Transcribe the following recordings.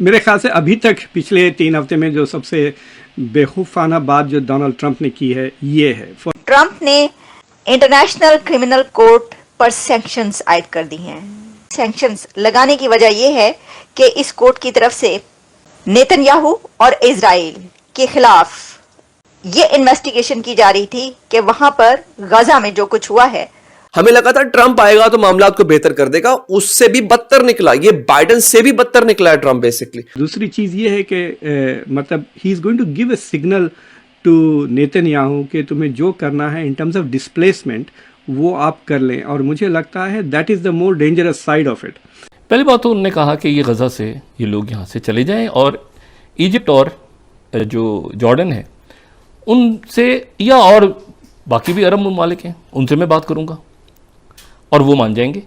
मेरे ख्याल से अभी तक पिछले 3 हफ्ते में जो सबसे बेवकूफ़ाना बात जो डोनाल्ड ट्रंप ने की है ये है। ट्रंप ने इंटरनेशनल क्रिमिनल कोर्ट पर सैंक्शंस आयद कर दी हैं। सैंक्शंस लगाने की वजह यह है कि इस कोर्ट की तरफ से नेतन्याहू और इजराइल के खिलाफ ये इन्वेस्टिगेशन की जा रही थी कि वहां पर गाजा में जो कुछ हुआ है, हमें लगा था ट्रंप आएगा तो मामला को बेहतर कर देगा, उससे भी बदतर निकला। ये बाइडेन से भी बदतर निकला है ट्रंप बेसिकली। दूसरी चीज ये है कि मतलब he is going to give a signal to Netanyahu कि तुम्हें जो करना है इन टर्म्स ऑफ डिस्प्लेसमेंट वो आप कर लें, और मुझे लगता है that is the more dangerous side of it. पहली बात तो उन्होंने कहा कि ये गजा से ये लोग यहाँ से चले जाएं और इजिप्ट और जो जॉर्डन है उनसे या और बाकी भी अरब ममालिक हैं उनसे मैं बात करूँगा और वो मान जाएंगे।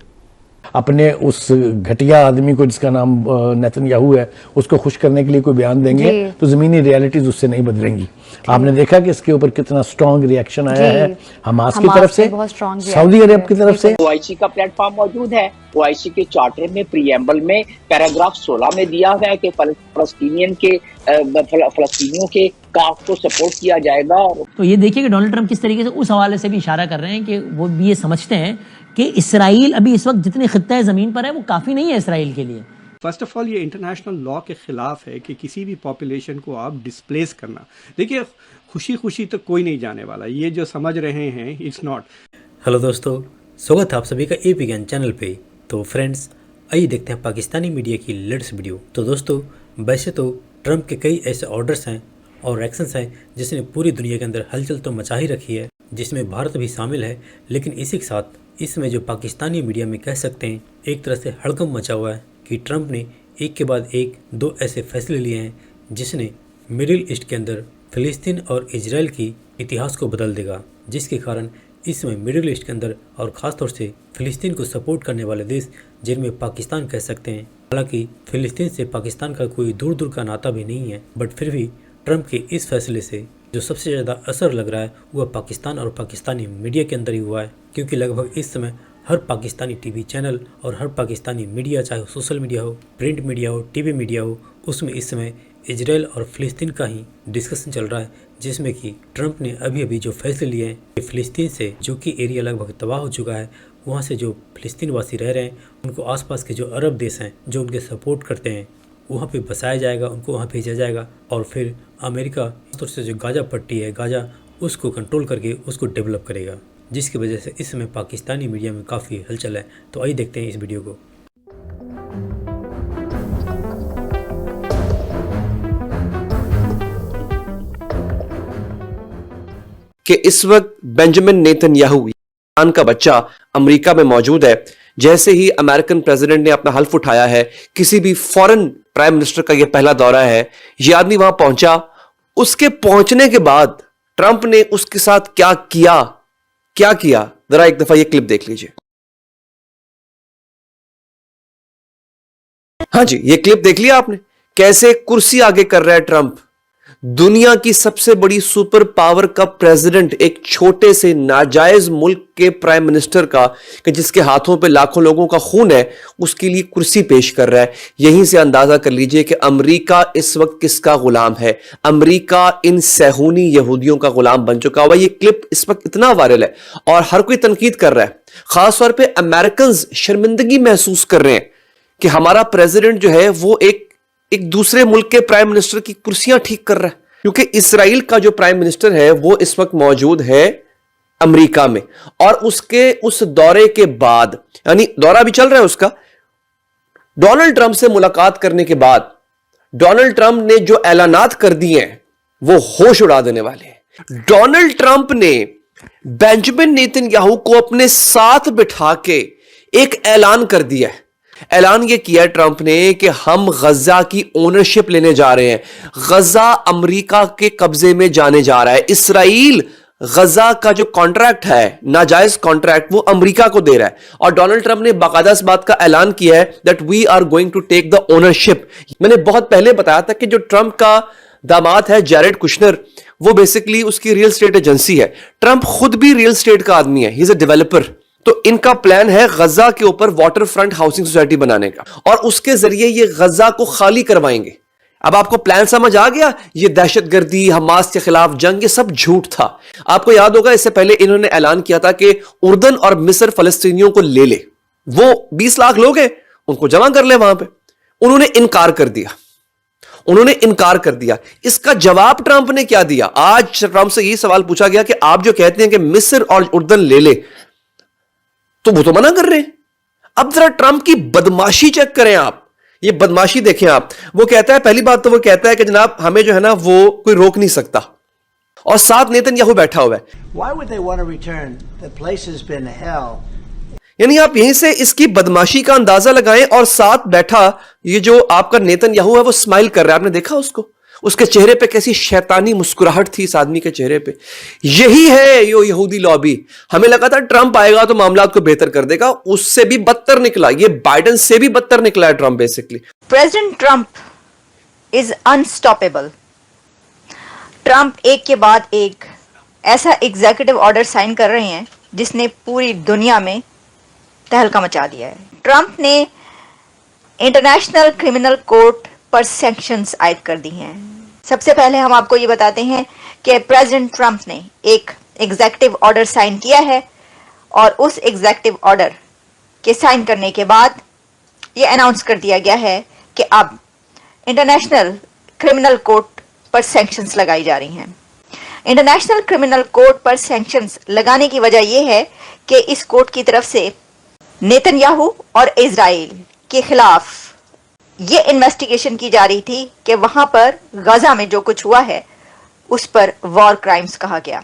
अपने उस घटिया आदमी को जिसका नाम नेतन्याहू है उसको खुश करने के लिए कोई बयान देंगे तो जमीनी रियलिटीज उससे नहीं बदलेंगी। आपने देखा कि इसके ऊपर कितना स्ट्रांग रिएक्शन आया है हमास की तरफ से, सऊदी अरब की तरफ से। ओआईसी का प्लेटफॉर्म मौजूद है। ओआईसी के चार्टर में प्रीएम्बल में पैराग्राफ 16 में दिया हुआ है कि फलस्तीनियों के काफ को सपोर्ट किया जाएगा। तो ये देखिए कि डोनाल्ड ट्रंप किस तरीके से उस हवाले से भी इशारा कर रहे हैं कि वो भी ये समझते हैं कि इसराइल अभी इस वक्त जितने खित्ता ज़मीन पर है वो काफ़ी नहीं है इसराइल के लिए। फर्स्ट ऑफ ऑल ये इंटरनेशनल लॉ के खिलाफ है कि किसी भी पॉपुलेशन को आप डिस्प्लेस करना। देखिए खुशी खुशी तो कोई नहीं जाने वाला, ये जो समझ रहे हैं इट्स नॉट। हेलो दोस्तों, स्वागत है आप सभी का AP ज्ञान चैनल पे। तो फ्रेंड्स आइए देखते हैं पाकिस्तानी मीडिया की लेटेस्ट वीडियो। तो दोस्तों वैसे तो ट्रंप के कई ऐसे ऑर्डर्स हैं और एक्शंस हैं जिसने पूरी दुनिया के अंदर हलचल तो मचा ही रखी है, जिसमें भारत भी शामिल है। लेकिन इसी के साथ इसमें जो पाकिस्तानी मीडिया में कह सकते हैं एक तरह से हड़कंप मचा हुआ है कि ट्रंप ने एक के बाद एक दो ऐसे फैसले लिए हैं जिसने मिडिल ईस्ट के अंदर फ़िलिस्तीन और इजराइल की इतिहास को बदल देगा, जिसके कारण इसमें मिडिल ईस्ट के अंदर और ख़ास तौर से फ़िलिस्तीन को सपोर्ट करने वाले देश जिनमें पाकिस्तान कह सकते हैं। हालांकि फ़िलिस्तीन से पाकिस्तान का कोई दूर दूर का नाता भी नहीं है, बट फिर भी ट्रंप के इस फैसले से जो सबसे ज़्यादा असर लग रहा है वह पाकिस्तान और पाकिस्तानी मीडिया के अंदर ही हुआ है, क्योंकि लगभग इस समय हर पाकिस्तानी टीवी चैनल और हर पाकिस्तानी मीडिया, चाहे सोशल मीडिया हो, प्रिंट मीडिया हो, टीवी मीडिया हो, उसमें इस समय इजराइल और फ़िलिस्तीन का ही डिस्कशन चल रहा है, जिसमें कि ट्रंप ने अभी अभी जो फैसले लिए हैं कि फ़िलिस्तीन से जो कि एरिया लगभग तबाह हो चुका है, वहाँ से जो फ़िलिस्तीन वासी रह रहे हैं उनको आसपास के जो अरब देश हैं जो उनके सपोर्ट करते हैं वहाँ पे बसाया जाएगा, उनको वहाँ भेजा जाएगा और फिर अमेरिका तौर से जो गाजा पट्टी है, गाजा उसको कंट्रोल करके उसको डेवलप करेगा, जिसकी वजह से इस समय पाकिस्तानी मीडिया में काफ़ी हलचल है। तो आइए देखते हैं इस वीडियो को। कि इस वक्त बेंजामिन नेतन्याहू ईरान का बच्चा अमेरिका में मौजूद है। जैसे ही अमेरिकन प्रेसिडेंट ने अपना हल्फ उठाया है, किसी भी फॉरेन प्राइम मिनिस्टर का यह पहला दौरा है, यह आदमी वहां पहुंचा। उसके पहुंचने के बाद ट्रंप ने उसके साथ क्या किया जरा एक दफा ये क्लिप देख लीजिए। हाँ जी, ये क्लिप देख लिया आपने, कैसे कुर्सी आगे कर रहा है ट्रंप। दुनिया की सबसे बड़ी सुपर पावर का प्रेसिडेंट एक छोटे से नाजायज मुल्क के प्राइम मिनिस्टर का, कि जिसके हाथों पे लाखों लोगों का खून है, उसके लिए कुर्सी पेश कर रहा है। यहीं से अंदाजा कर लीजिए कि अमेरिका इस वक्त किसका गुलाम है। अमेरिका इन सहूनी यहूदियों का गुलाम बन चुका हुआ। ये क्लिप इस वक्त इतना वायरल है और हर कोई तनकीद कर रहा है। खासतौर पर अमेरिकन शर्मिंदगी महसूस कर रहे हैं कि हमारा प्रेसिडेंट जो है वो एक दूसरे मुल्क के प्राइम मिनिस्टर की कुर्सियां ठीक कर रहा है, क्योंकि इसराइल का जो प्राइम मिनिस्टर है वो इस वक्त मौजूद है अमेरिका में। और उसके उस दौरे के बाद, यानी दौरा भी चल रहा है उसका, डोनाल्ड ट्रंप से मुलाकात करने के बाद डोनाल्ड ट्रंप ने जो ऐलानात कर दिए हैं वो होश उड़ा देने वाले हैं। डोनाल्ड ट्रंप ने बेंजामिन नेतन्याहू को अपने साथ बिठा के एक ऐलान कर दिया है। ऐलान यह किया ट्रंप ने कि हम गजा की ओनरशिप लेने जा रहे हैं। गजा अमेरिका के कब्जे में जाने जा रहा है। इसराइल गजा का जो कॉन्ट्रैक्ट है, नाजायज कॉन्ट्रैक्ट, वो अमेरिका को दे रहा है। और डोनाल्ड ट्रंप ने बाकायदा इस बात का ऐलान किया है that we are going to take the ownership. मैंने बहुत पहले बताया था कि जो ट्रंप का दामाद है जैरेड कुशनर, वो बेसिकली उसकी रियल एस्टेट एजेंसी है। ट्रंप खुद भी रियल एस्टेट का आदमी है, ही इज अ डेवलपर। तो इनका प्लान है गजा के ऊपर वाटर फ्रंट हाउसिंग सोसाइटी बनाने का, और उसके जरिए ये गजा को खाली करवाएंगे। अब आपको प्लान समझ आ गया? ये दहशतगर्दी, हमास के खिलाफ जंग, ये सब झूठ था। आपको याद होगा इससे पहले इन्होंने ऐलान किया था कि उर्दन और मिस्र फलस्तीनियों को ले ले, वो 20 लाख लोग हैं, उनको जमा कर ले वहां पे। उन्होंने इनकार कर दिया, उन्होंने इनकार कर दिया। इसका जवाब ट्रंप ने क्या दिया? आज ट्रंप से यही सवाल पूछा गया कि आप जो कहते हैं कि मिस्र और उर्दन ले ले, तो वो तो मना कर रहे हैं। अब जरा ट्रंप की बदमाशी चेक करें आप, ये बदमाशी देखें आप। वो कहता है, पहली बात तो वो कहता है कि जनाब हमें जो है ना वो कोई रोक नहीं सकता, और साथ नेतन्याहू बैठा हुआ है। Why would they want to return? The place has been hell. यानी आप यहीं से इसकी बदमाशी का अंदाजा लगाएं, और साथ बैठा ये जो आपका नेतन्याहू है वो स्माइल कर रहा है। आपने देखा उसको, उसके चेहरे पे कैसी शैतानी मुस्कुराहट थी इस आदमी के चेहरे पे। यही है यो यहूदी लॉबी। हमें लगा था ट्रंप आएगा तो मामलात को बेहतर कर देगा, उससे भी बदतर निकला। ये बाइडेन से भी बदतर निकला है Trump basically. President Trump is unstoppable. Trump एक के बाद एक ऐसा एग्जीक्यूटिव ऑर्डर साइन कर रहे हैं जिसने पूरी दुनिया में तहलका मचा दिया है। ट्रंप ने इंटरनेशनल क्रिमिनल कोर्ट पर सैंक्शंस आयद कर दी हैं। सबसे पहले हम आपको ये बताते हैं कि प्रेसिडेंट ट्रंप ने एक एग्जीक्यूटिव ऑर्डर साइन किया है, और उस एग्जीक्यूटिव ऑर्डर के साइन करने के बाद ये अनाउंस कर दिया गया है कि अब इंटरनेशनल क्रिमिनल कोर्ट पर सैंक्शंस लगाई जा रही हैं। इंटरनेशनल क्रिमिनल कोर्ट पर सैंक्शंस लगाने की वजह यह है कि इस कोर्ट की तरफ से नेतन्याहू और इजराइल के खिलाफ ये इन्वेस्टिगेशन की जा रही थी कि वहां पर गजा में जो कुछ हुआ है उस पर वॉर क्राइम्स कहा गया।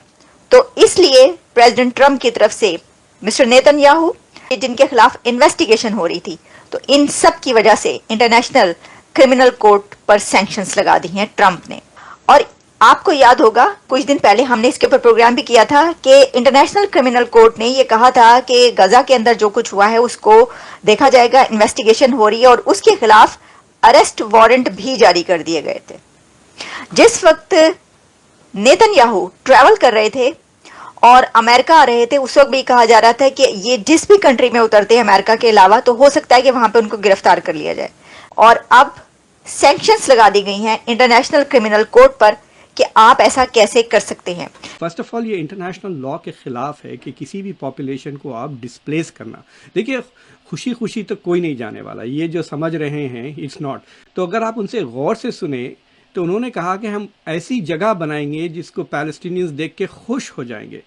तो इसलिए प्रेसिडेंट ट्रंप की तरफ से मिस्टर नेतन्याहू जिनके खिलाफ इन्वेस्टिगेशन हो रही थी, तो इन सब की वजह से इंटरनेशनल क्रिमिनल कोर्ट पर सैंक्शंस लगा दी हैं ट्रंप ने। और आपको याद होगा कुछ दिन पहले हमने इसके ऊपर प्रोग्राम भी किया था कि इंटरनेशनल क्रिमिनल कोर्ट ने ये कहा था कि गजा के अंदर जो कुछ हुआ है उसको देखा जाएगा, इन्वेस्टिगेशन हो रही है, और उसके खिलाफ अरेस्ट वारंट भी जारी कर दिए गए थे। जिस वक्त नेतन्याहू ट्रैवल कर रहे थे और अमेरिका आ रहे थे, उस वक्त भी कहा जा रहा था कि ये जिस भी कंट्री में उतरते हैं अमेरिका के अलावा, तो हो सकता है कि वहां पे उनको गिरफ्तार कर लिया जाए। और अब सैंक्शंस लगा दी गई हैं इंटरनेशनल क्रिमिनल कोर्ट पर कि आप ऐसा कैसे कर सकते हैं। फर्स्ट ऑफ ऑल ये इंटरनेशनल लॉ के खिलाफ है कि किसी भी पॉपुलेशन को आप डिस्प्लेस करना। देखिए खुशी खुशी तो कोई नहीं जाने वाला, ये जो समझ रहे हैं इट्स नॉट। तो अगर आप उनसे गौर से सुने तो उन्होंने कहा कि हम ऐसी जगह बनाएंगे जिसको पैलेस्टीनियंस देख के खुश हो जाएंगे।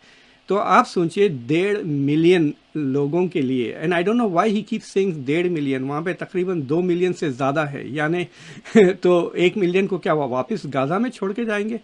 तो आप सोचिए 1.5 मिलियन लोगों के लिए, and I don't know why he keep saying 1.5 million, वहाँ पे तकरीबन 2 मिलियन से ज़्यादा है, यानी तो 1 मिलियन को क्या वो वापस गाजा में छोड़ के जाएंगे?